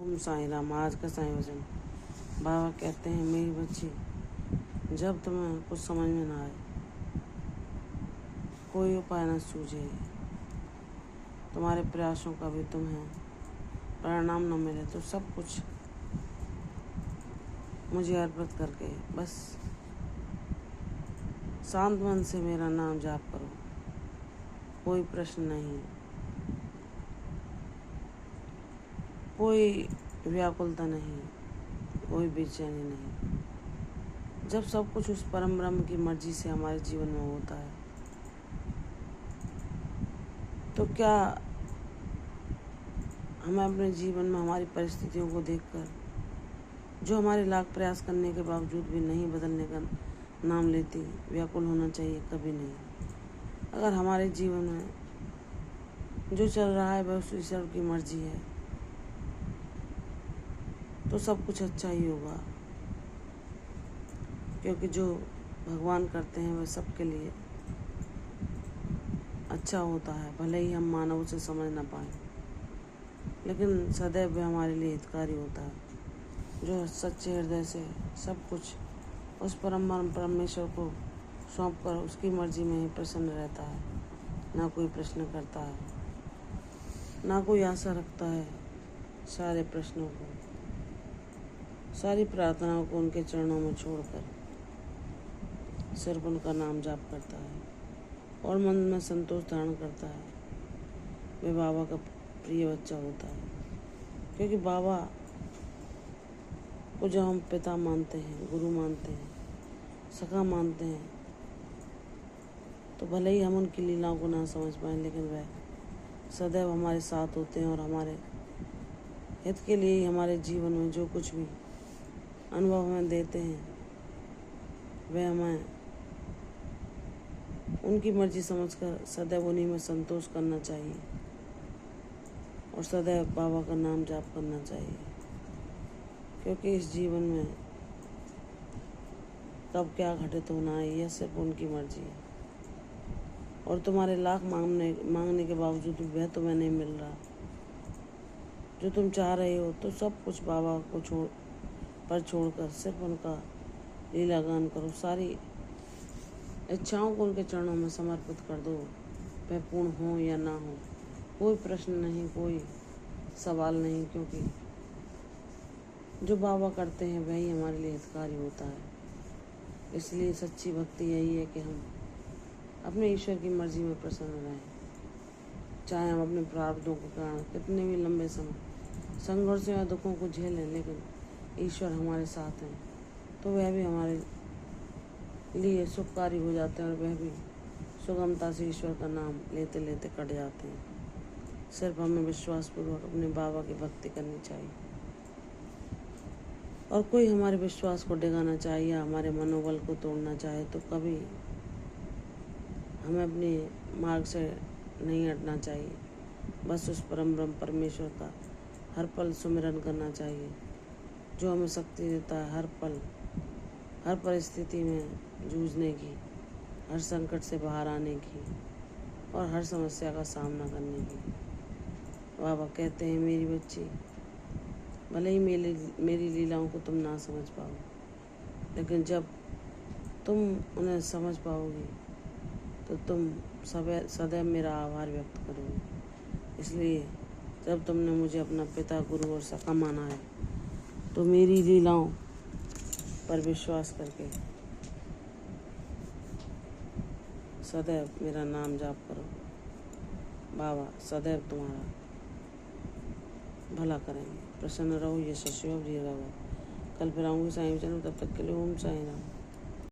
ओम साईं राम। आज का साईं वचन। बाबा कहते हैं, मेरी बच्ची, जब तुम्हें कुछ समझ में ना आए, कोई उपाय न सूझे, तुम्हारे प्रयासों का भी तुम्हें परिणाम न मिले, तो सब कुछ मुझे अर्पित करके बस शांत मन से मेरा नाम जाप करो। कोई प्रश्न नहीं, कोई व्याकुलता नहीं, कोई बेचैनी नहीं। जब सब कुछ उस परम ब्रह्म की मर्जी से हमारे जीवन में होता है, तो क्या हमें अपने जीवन में हमारी परिस्थितियों को देखकर, जो हमारे लाख प्रयास करने के बावजूद भी नहीं बदलने का नाम लेती, व्याकुल होना चाहिए? कभी नहीं। अगर हमारे जीवन में जो चल रहा है वह उस ईश्वर की मर्जी है, तो सब कुछ अच्छा ही होगा, क्योंकि जो भगवान करते हैं वह सबके लिए अच्छा होता है। भले ही हम मानव उसे समझ ना पाए, लेकिन सदैव वह हमारे लिए हितकारी होता है। जो सच्चे हृदय से सब कुछ उस परमेश्वर को सौंप कर उसकी मर्जी में ही प्रसन्न रहता है, ना कोई प्रश्न करता है, ना कोई आशा रखता है। सारे प्रश्नों को, सारी प्रार्थनाओं को उनके चरणों में छोड़कर सिर्फ उनका नाम जाप करता है और मन में संतोष धारण करता है, वे बाबा का प्रिय बच्चा होता है। क्योंकि बाबा को जब हम पिता मानते हैं, गुरु मानते हैं, सखा मानते हैं, तो भले ही हम उनकी लीलाओं को ना समझ पाएं, लेकिन वह सदैव हमारे साथ होते हैं और हमारे हित के लिए ही हमारे जीवन में जो कुछ भी अनुभव हमें देते हैं, वह हमें उनकी मर्जी समझकर सदैव उन्हीं में संतोष करना चाहिए और सदैव बाबा का नाम जाप करना चाहिए। क्योंकि इस जीवन में कब क्या घटित होना है, यह सिर्फ उनकी मर्जी है। और तुम्हारे लाख मांगने के बावजूद भी वह तुम्हें नहीं मिल रहा जो तुम चाह रहे हो, तो सब कुछ बाबा को छोड़कर सिर्फ उनका लीला गान करो। सारी इच्छाओं को उनके चरणों में समर्पित कर दो, वह पूर्ण हो या ना हो, कोई प्रश्न नहीं, कोई सवाल नहीं। क्योंकि जो बाबा करते हैं वही हमारे लिए हितकारी होता है। इसलिए सच्ची भक्ति यही है कि हम अपने ईश्वर की मर्जी में प्रसन्न रहें, चाहे हम अपने प्रारब्धों के कारण कितने भी लंबे समय संघर्षों या दुखों को झेलें, लेकिन ईश्वर हमारे साथ हैं, तो वह भी हमारे लिए सुखकारी हो जाते हैं और वह भी सुगमता से ईश्वर का नाम लेते लेते कट जाते हैं। सिर्फ हमें विश्वासपूर्वक अपने बाबा की भक्ति करनी चाहिए, और कोई हमारे विश्वास को डिगाना चाहे या हमारे मनोबल को तोड़ना चाहे, तो कभी हमें अपने मार्ग से नहीं हटना चाहिए। बस उस परम ब्रह्म परमेश्वर का हर पल सुमिरन करना चाहिए, जो हमें शक्ति देता है हर पल, हर परिस्थिति में जूझने की, हर संकट से बाहर आने की और हर समस्या का सामना करने की। बाबा कहते हैं, मेरी बच्ची, भले ही मेरी लीलाओं को तुम ना समझ पाओ, लेकिन जब तुम उन्हें समझ पाओगी तो तुम सदैव मेरा आभार व्यक्त करोगे। इसलिए जब तुमने मुझे अपना पिता, गुरु और सखा माना है, तो मेरी लीलाओं पर विश्वास करके सदैव मेरा नाम जाप करो। बाबा सदैव तुम्हारा भला करेंगे। प्रसन्न रहो, यशस्वी हो, जी रहो। कल फिर आऊँगी साईं वचन। तब तक के लिए ओम साईं राम।